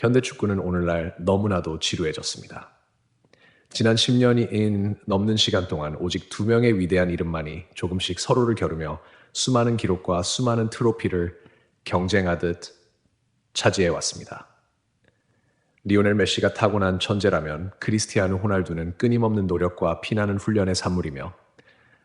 현대 축구는 오늘날 너무나도 지루해졌습니다. 지난 10년이 넘는 시간 동안 오직 두 명의 위대한 이름만이 조금씩 서로를 겨루며 수많은 기록과 수많은 트로피를 경쟁하듯 차지해 왔습니다. 리오넬 메시가 타고난 천재라면 크리스티아누 호날두는 끊임없는 노력과 피나는 훈련의 산물이며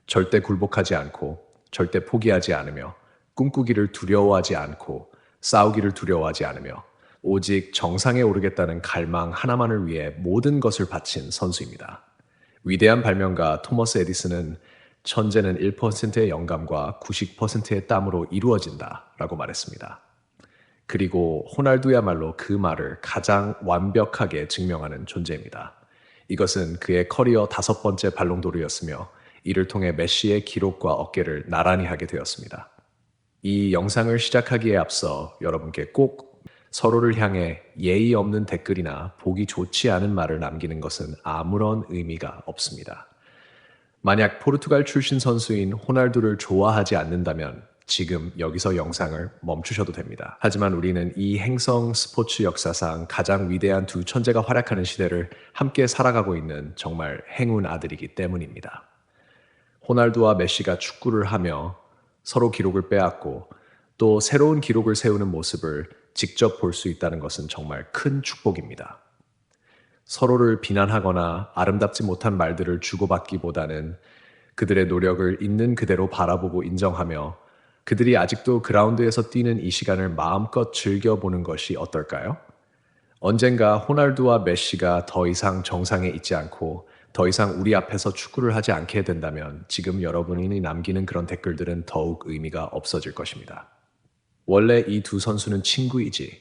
절대 굴복하지 않고 절대 포기하지 않으며 꿈꾸기를 두려워하지 않고 싸우기를 두려워하지 않으며 오직 정상에 오르겠다는 갈망 하나만을 위해 모든 것을 바친 선수입니다. 위대한 발명가 토머스 에디슨은 천재는 1%의 영감과 90%의 땀으로 이루어진다 라고 말했습니다. 그리고 호날두야말로 그 말을 가장 완벽하게 증명하는 존재입니다. 이것은 그의 커리어 5번째 발롱도르였으며 이를 통해 메시의 기록과 어깨를 나란히 하게 되었습니다. 이 영상을 시작하기에 앞서 여러분께 꼭 서로를 향해 예의 없는 댓글이나 보기 좋지 않은 말을 남기는 것은 아무런 의미가 없습니다. 만약 포르투갈 출신 선수인 호날두를 좋아하지 않는다면 지금 여기서 영상을 멈추셔도 됩니다. 하지만 우리는 이 행성 스포츠 역사상 가장 위대한 두 천재가 활약하는 시대를 함께 살아가고 있는 정말 행운 아들이기 때문입니다. 호날두와 메시가 축구를 하며 서로 기록을 빼앗고 또 새로운 기록을 세우는 모습을 직접 볼 수 있다는 것은 정말 큰 축복입니다. 서로를 비난하거나 아름답지 못한 말들을 주고받기보다는 그들의 노력을 있는 그대로 바라보고 인정하며 그들이 아직도 그라운드에서 뛰는 이 시간을 마음껏 즐겨보는 것이 어떨까요? 언젠가 호날두와 메시가 더 이상 정상에 있지 않고 더 이상 우리 앞에서 축구를 하지 않게 된다면 지금 여러분이 남기는 그런 댓글들은 더욱 의미가 없어질 것입니다. 원래 이 두 선수는 친구이지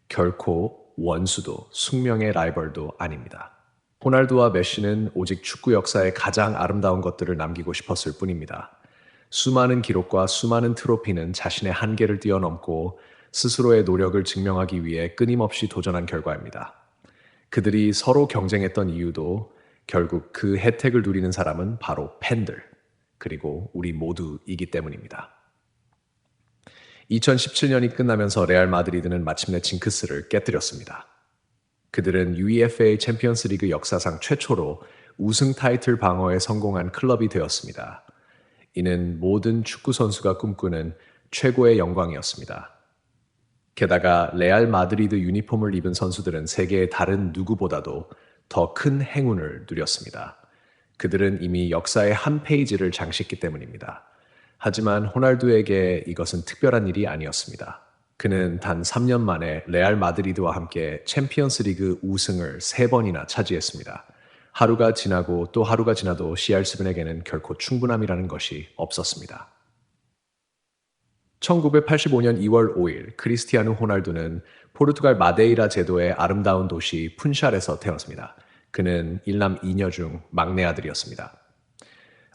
결코 원수도 숙명의 라이벌도 아닙니다. 호날두와 메시는 오직 축구 역사의 가장 아름다운 것들을 남기고 싶었을 뿐입니다. 수많은 기록과 수많은 트로피는 자신의 한계를 뛰어넘고 스스로의 노력을 증명하기 위해 끊임없이 도전한 결과입니다. 그들이 서로 경쟁했던 이유도 결국 그 혜택을 누리는 사람은 바로 팬들, 그리고 우리 모두이기 때문입니다. 2017년이 끝나면서 레알 마드리드는 마침내 징크스를 깨뜨렸습니다. 그들은 UEFA 챔피언스 리그 역사상 최초로 우승 타이틀 방어에 성공한 클럽이 되었습니다. 이는 모든 축구 선수가 꿈꾸는 최고의 영광이었습니다. 게다가 레알 마드리드 유니폼을 입은 선수들은 세계의 다른 누구보다도 더 큰 행운을 누렸습니다. 그들은 이미 역사의 한 페이지를 장식했기 때문입니다. 하지만 호날두에게 이것은 특별한 일이 아니었습니다. 그는 단 3년 만에 레알 마드리드와 함께 챔피언스 리그 우승을 3번이나 차지했습니다. 하루가 지나고 또 하루가 지나도 CR7에게는 결코 충분함이라는 것이 없었습니다. 1985년 2월 5일 크리스티아누 호날두는 포르투갈 마데이라 제도의 아름다운 도시 푼샬에서 태어났습니다. 그는 일남 2녀 중 막내 아들이었습니다.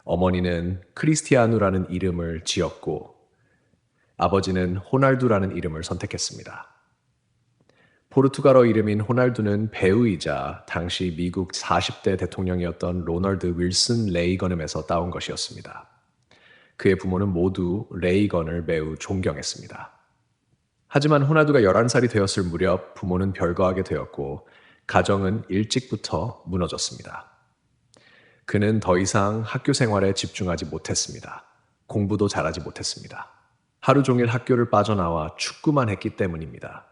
어머니는 크리스티아누라는 이름을 지었고 아버지는 호날두라는 이름을 선택했습니다. 포르투갈어 이름인 호날두는 배우이자 당시 미국 40대 대통령이었던 로널드 윌슨 레이건음에서 따온 것이었습니다. 그의 부모는 모두 레이건을 매우 존경했습니다. 하지만 호날두가 11살이 되었을 무렵 부모는 별거하게 되었고 가정은 일찍부터 무너졌습니다. 그는 더 이상 학교 생활에 집중하지 못했습니다. 공부도 잘하지 못했습니다. 하루 종일 학교를 빠져나와 축구만 했기 때문입니다.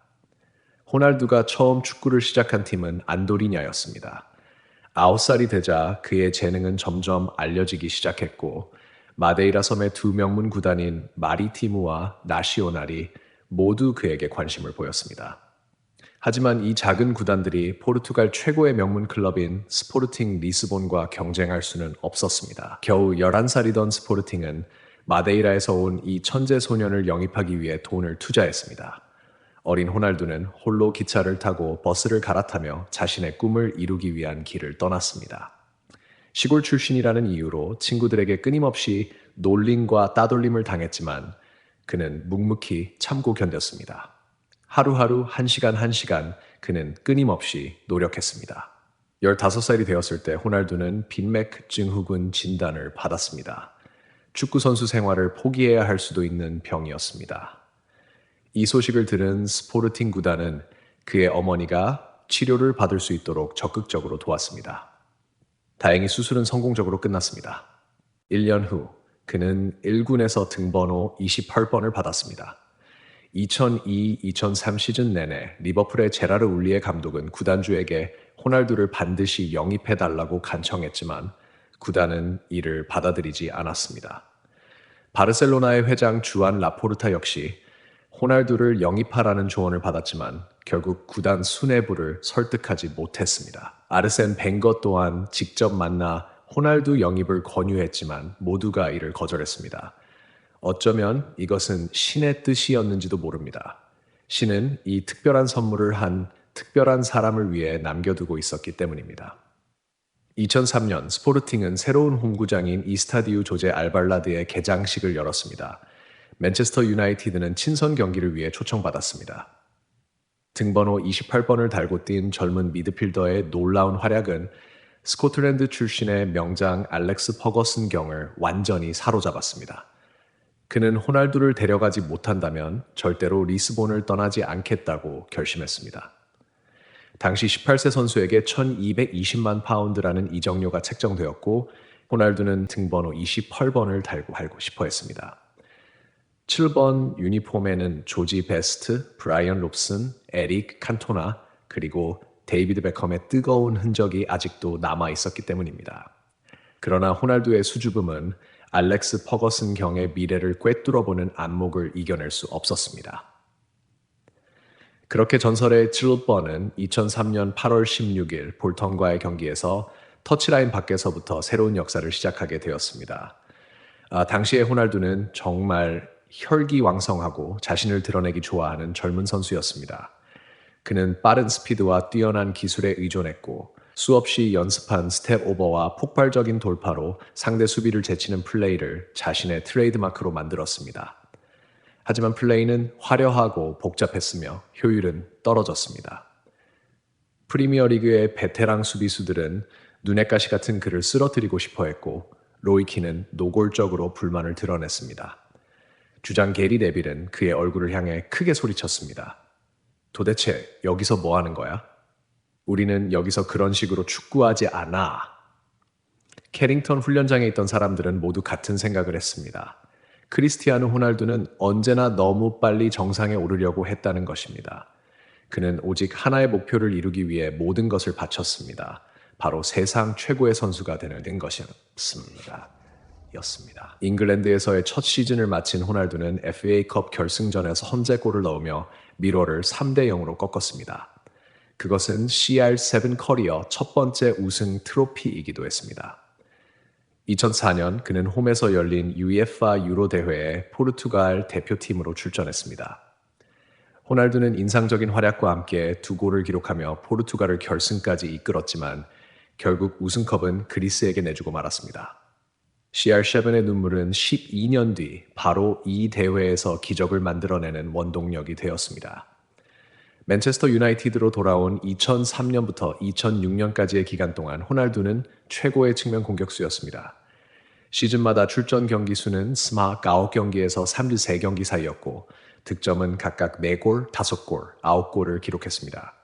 호날두가 처음 축구를 시작한 팀은 안도리냐였습니다. 9살이 되자 그의 재능은 점점 알려지기 시작했고 마데이라 섬의 두 명문 구단인 마리티무와 나시오날이 모두 그에게 관심을 보였습니다. 하지만 이 작은 구단들이 포르투갈 최고의 명문 클럽인 스포르팅 리스본과 경쟁할 수는 없었습니다. 겨우 11살이던 스포르팅은 마데이라에서 온 이 천재 소년을 영입하기 위해 돈을 투자했습니다. 어린 호날두는 홀로 기차를 타고 버스를 갈아타며 자신의 꿈을 이루기 위한 길을 떠났습니다. 시골 출신이라는 이유로 친구들에게 끊임없이 놀림과 따돌림을 당했지만 그는 묵묵히 참고 견뎠습니다. 하루하루 1시간 1시간 그는 끊임없이 노력했습니다. 15살이 되었을 때 호날두는 빈맥 증후군 진단을 받았습니다. 축구선수 생활을 포기해야 할 수도 있는 병이었습니다. 이 소식을 들은 스포르팅 구단은 그의 어머니가 치료를 받을 수 있도록 적극적으로 도왔습니다. 다행히 수술은 성공적으로 끝났습니다. 1년 후 그는 1군에서 등번호 28번을 받았습니다. 2002-2003 시즌 내내 리버풀의 제라르 울리의 감독은 구단주에게 호날두를 반드시 영입해달라고 간청했지만 구단은 이를 받아들이지 않았습니다. 바르셀로나의 회장 주안 라포르타 역시 호날두를 영입하라는 조언을 받았지만 결국 구단 수뇌부를 설득하지 못했습니다. 아르센 벵거 또한 직접 만나 호날두 영입을 권유했지만 모두가 이를 거절했습니다. 어쩌면 이것은 신의 뜻이었는지도 모릅니다. 신은 이 특별한 선물을 한 특별한 사람을 위해 남겨두고 있었기 때문입니다. 2003년 스포르팅은 새로운 홈구장인 이스타디우 조제 알발라드의 개장식을 열었습니다. 맨체스터 유나이티드는 친선 경기를 위해 초청받았습니다. 등번호 28번을 달고 뛴 젊은 미드필더의 놀라운 활약은 스코틀랜드 출신의 명장 알렉스 퍼거슨 경을 완전히 사로잡았습니다. 그는 호날두를 데려가지 못한다면 절대로 리스본을 떠나지 않겠다고 결심했습니다. 당시 18세 선수에게 1220만 파운드라는 이적료가 책정되었고 호날두는 등번호 28번을 달고 싶어 했습니다. 7번 유니폼에는 조지 베스트, 브라이언 롭슨, 에릭 칸토나 그리고 데이비드 베컴의 뜨거운 흔적이 아직도 남아 있었기 때문입니다. 그러나 호날두의 수줍음은 알렉스 퍼거슨 경의 미래를 꿰뚫어보는 안목을 이겨낼 수 없었습니다. 그렇게 전설의 7번은 2003년 8월 16일 볼턴과의 경기에서 터치라인 밖에서부터 새로운 역사를 시작하게 되었습니다. 당시의 호날두는 정말 혈기왕성하고 자신을 드러내기 좋아하는 젊은 선수였습니다. 그는 빠른 스피드와 뛰어난 기술에 의존했고 수없이 연습한 스텝 오버와 폭발적인 돌파로 상대 수비를 제치는 플레이를 자신의 트레이드마크로 만들었습니다. 하지만 플레이는 화려하고 복잡했으며 효율은 떨어졌습니다. 프리미어리그의 베테랑 수비수들은 눈엣가시 같은 그를 쓰러뜨리고 싶어 했고 로이키는 노골적으로 불만을 드러냈습니다. 주장 게리 네빌은 그의 얼굴을 향해 크게 소리쳤습니다. 도대체 여기서 뭐 하는 거야? 우리는 여기서 그런 식으로 축구하지 않아. 캐링턴 훈련장에 있던 사람들은 모두 같은 생각을 했습니다. 크리스티아누 호날두는 언제나 너무 빨리 정상에 오르려고 했다는 것입니다. 그는 오직 하나의 목표를 이루기 위해 모든 것을 바쳤습니다. 바로 세상 최고의 선수가 되는 것이었습니다. 잉글랜드에서의 첫 시즌을 마친 호날두는 FA컵 결승전에서 선제골을 넣으며 미러를 3대 0으로 꺾었습니다. 그것은 CR7 커리어 첫 번째 우승 트로피이기도 했습니다. 2004년 그는 홈에서 열린 UEFA 유로 대회에 포르투갈 대표팀으로 출전했습니다. 호날두는 인상적인 활약과 함께 2골을 기록하며 포르투갈을 결승까지 이끌었지만 결국 우승컵은 그리스에게 내주고 말았습니다. CR7의 눈물은 12년 뒤 바로 이 대회에서 기적을 만들어내는 원동력이 되었습니다. 맨체스터 유나이티드로 돌아온 2003년부터 2006년까지의 기간 동안 호날두는 최고의 측면 공격수였습니다. 시즌마다 출전 경기 수는 스마 9경기에서 33경기 사이였고 득점은 각각 4골, 5골, 9골을 기록했습니다.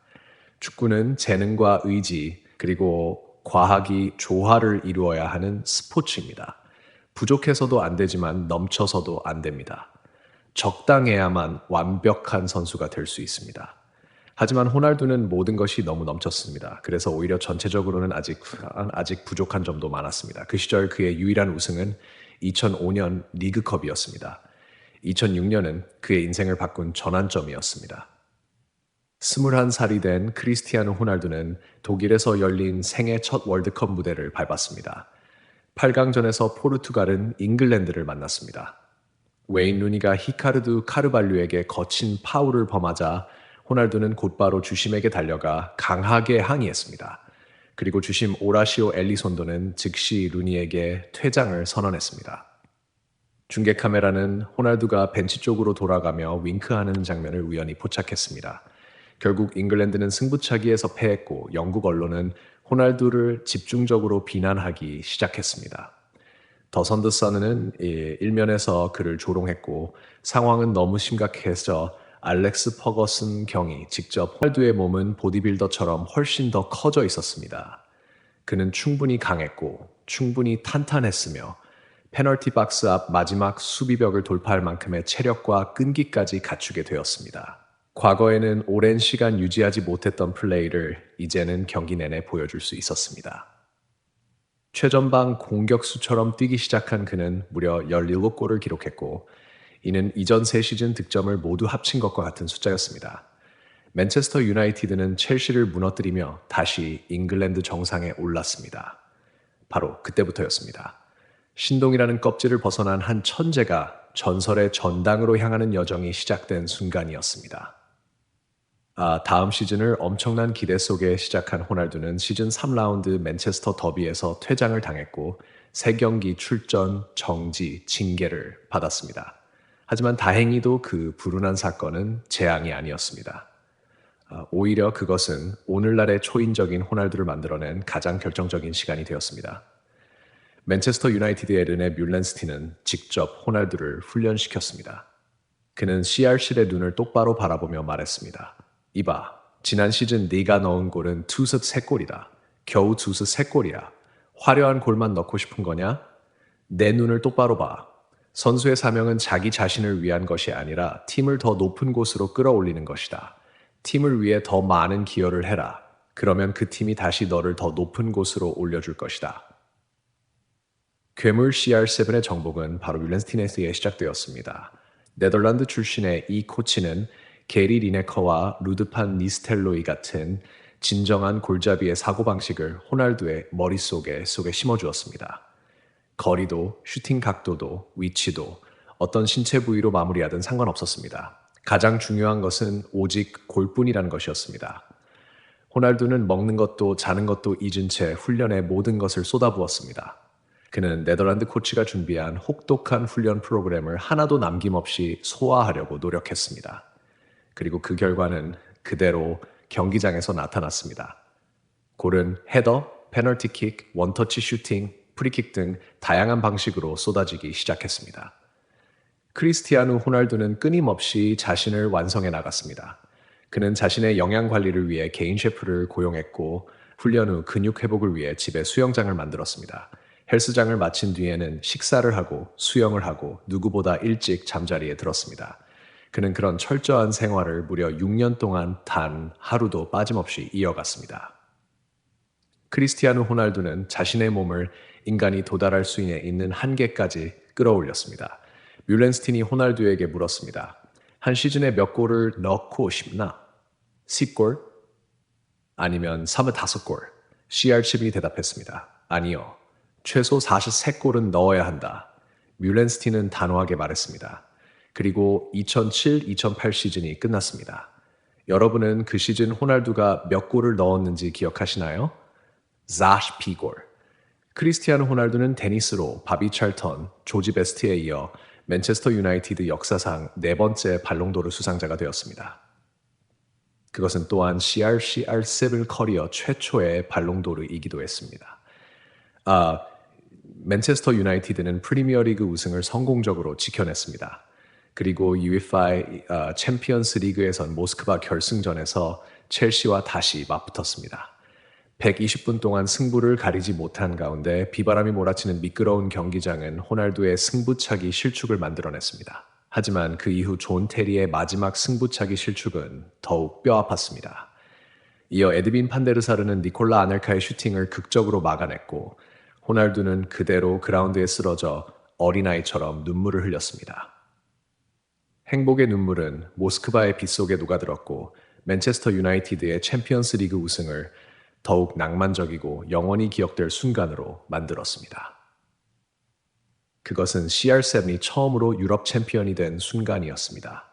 축구는 재능과 의지 그리고 과학이 조화를 이루어야 하는 스포츠입니다. 부족해서도 안 되지만 넘쳐서도 안 됩니다. 적당해야만 완벽한 선수가 될 수 있습니다. 하지만 호날두는 모든 것이 너무 넘쳤습니다. 그래서 오히려 전체적으로는 아직 부족한 점도 많았습니다. 그 시절 그의 유일한 우승은 2005년 리그컵이었습니다. 2006년은 그의 인생을 바꾼 전환점이었습니다. 21살이 된 크리스티아누 호날두는 독일에서 열린 생애 첫 월드컵 무대를 밟았습니다. 8강전에서 포르투갈은 잉글랜드를 만났습니다. 웨인 루니가 히카르두 카르발류에게 거친 파울을 범하자 호날두는 곧바로 주심에게 달려가 강하게 항의했습니다. 그리고 주심 오라시오 엘리손도는 즉시 루니에게 퇴장을 선언했습니다. 중계 카메라는 호날두가 벤치 쪽으로 돌아가며 윙크하는 장면을 우연히 포착했습니다. 결국 잉글랜드는 승부차기에서 패했고 영국 언론은 호날두를 집중적으로 비난하기 시작했습니다. 더 선더선은 일면에서 그를 조롱했고 상황은 너무 심각해서 알렉스 퍼거슨 경이 직접 호날두의 몸은 보디빌더처럼 훨씬 더 커져 있었습니다. 그는 충분히 강했고 충분히 탄탄했으며 페널티 박스 앞 마지막 수비벽을 돌파할 만큼의 체력과 끈기까지 갖추게 되었습니다. 과거에는 오랜 시간 유지하지 못했던 플레이를 이제는 경기 내내 보여줄 수 있었습니다. 최전방 공격수처럼 뛰기 시작한 그는 무려 17골을 기록했고 이는 이전 세 시즌 득점을 모두 합친 것과 같은 숫자였습니다. 맨체스터 유나이티드는 첼시를 무너뜨리며 다시 잉글랜드 정상에 올랐습니다. 바로 그때부터였습니다. 신동이라는 껍질을 벗어난 한 천재가 전설의 전당으로 향하는 여정이 시작된 순간이었습니다. 다음 시즌을 엄청난 기대 속에 시작한 호날두는 시즌 3라운드 맨체스터 더비에서 퇴장을 당했고 3경기 출전, 정지, 징계를 받았습니다. 하지만 다행히도 그 불운한 사건은 재앙이 아니었습니다. 오히려 그것은 오늘날의 초인적인 호날두를 만들어낸 가장 결정적인 시간이 되었습니다. 맨체스터 유나이티드의 르네 뮬렌스티는 직접 호날두를 훈련시켰습니다. 그는 CR7의 눈을 똑바로 바라보며 말했습니다. 이봐, 지난 시즌 네가 넣은 골은 투습 3골이다. 겨우 투습 3골이야. 화려한 골만 넣고 싶은 거냐? 내 눈을 똑바로 봐. 선수의 사명은 자기 자신을 위한 것이 아니라 팀을 더 높은 곳으로 끌어올리는 것이다. 팀을 위해 더 많은 기여를 해라. 그러면 그 팀이 다시 너를 더 높은 곳으로 올려줄 것이다. 괴물 CR7의 정복은 바로 뮬렌스티네스에 시작되었습니다. 네덜란드 출신의 이 코치는 게리 리네커와 루드판 니스텔로이 같은 진정한 골잡이의 사고방식을 호날두의 머릿속에 심어주었습니다. 거리도, 슈팅 각도도, 위치도 어떤 신체 부위로 마무리하든 상관없었습니다. 가장 중요한 것은 오직 골뿐이라는 것이었습니다. 호날두는 먹는 것도 자는 것도 잊은 채 훈련에 모든 것을 쏟아부었습니다. 그는 네덜란드 코치가 준비한 혹독한 훈련 프로그램을 하나도 남김없이 소화하려고 노력했습니다. 그리고 그 결과는 그대로 경기장에서 나타났습니다. 골은 헤더, 페널티킥, 원터치 슈팅, 프리킥 등 다양한 방식으로 쏟아지기 시작했습니다. 크리스티아누 호날두는 끊임없이 자신을 완성해 나갔습니다. 그는 자신의 영양 관리를 위해 개인 셰프를 고용했고 훈련 후 근육 회복을 위해 집에 수영장을 만들었습니다. 헬스장을 마친 뒤에는 식사를 하고 수영을 하고 누구보다 일찍 잠자리에 들었습니다. 그는 그런 철저한 생활을 무려 6년 동안 단 하루도 빠짐없이 이어갔습니다. 크리스티아누 호날두는 자신의 몸을 인간이 도달할 수 있는 한계까지 끌어올렸습니다. 뮬렌스틴이 호날두에게 물었습니다. 한 시즌에 몇 골을 넣고 싶나? 10골? 아니면 35골? CR7이 대답했습니다. 아니요. 최소 43골은 넣어야 한다. 뮬렌스틴은 단호하게 말했습니다. 그리고 2007-2008 시즌이 끝났습니다. 여러분은 그 시즌 호날두가 몇 골을 넣었는지 기억하시나요? 40골. 크리스티아노 호날두는 데니스로, 바비 찰턴, 조지 베스트에 이어 맨체스터 유나이티드 역사상 4번째 발롱도르 수상자가 되었습니다. 그것은 또한 CR7 커리어 최초의 발롱도르이기도 했습니다. 맨체스터 유나이티드는 프리미어리그 우승을 성공적으로 지켜냈습니다. 그리고 UEFA 챔피언스 리그에선 모스크바 결승전에서 첼시와 다시 맞붙었습니다. 120분 동안 승부를 가리지 못한 가운데 비바람이 몰아치는 미끄러운 경기장은 호날두의 승부차기 실축을 만들어냈습니다. 하지만 그 이후 존 테리의 마지막 승부차기 실축은 더욱 뼈아팠습니다. 이어 에드빈 판데르사르는 니콜라 아넬카의 슈팅을 극적으로 막아냈고 호날두는 그대로 그라운드에 쓰러져 어린아이처럼 눈물을 흘렸습니다. 행복의 눈물은 모스크바의 빗속에 녹아들었고 맨체스터 유나이티드의 챔피언스 리그 우승을 더욱 낭만적이고 영원히 기억될 순간으로 만들었습니다. 그것은 CR7이 처음으로 유럽 챔피언이 된 순간이었습니다.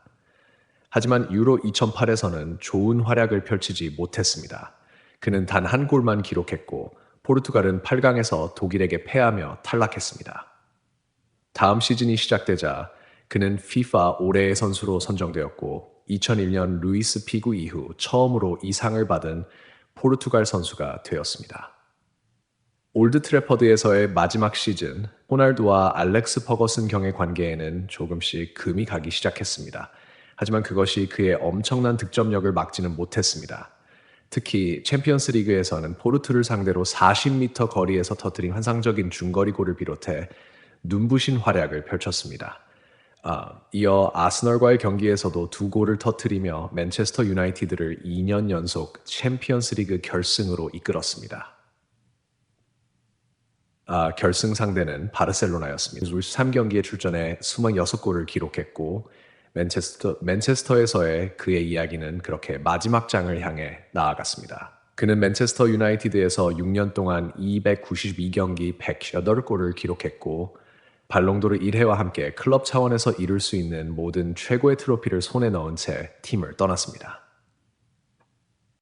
하지만 유로 2008에서는 좋은 활약을 펼치지 못했습니다. 그는 단 한 골만 기록했고 포르투갈은 8강에서 독일에게 패하며 탈락했습니다. 다음 시즌이 시작되자 그는 FIFA 올해의 선수로 선정되었고 2001년 루이스 피구 이후 처음으로 이 상을 받은 포르투갈 선수가 되었습니다. 올드 트래퍼드에서의 마지막 시즌, 호날두와 알렉스 퍼거슨 경의 관계에는 조금씩 금이 가기 시작했습니다. 하지만 그것이 그의 엄청난 득점력을 막지는 못했습니다. 특히 챔피언스 리그에서는 포르투를 상대로 40m 거리에서 터뜨린 환상적인 중거리골을 비롯해 눈부신 활약을 펼쳤습니다. 이어 아스널과의 경기에서도 두 골을 터뜨리며 맨체스터 유나이티드를 2년 연속 챔피언스 리그 결승으로 이끌었습니다. 결승 상대는 바르셀로나였습니다. 3경기에 출전해 26골을 기록했고 맨체스터에서의 그의 이야기는 그렇게 마지막 장을 향해 나아갔습니다. 그는 맨체스터 유나이티드에서 6년 동안 292경기 108골을 기록했고 발롱도르 1회와 함께 클럽 차원에서 이룰 수 있는 모든 최고의 트로피를 손에 넣은 채 팀을 떠났습니다.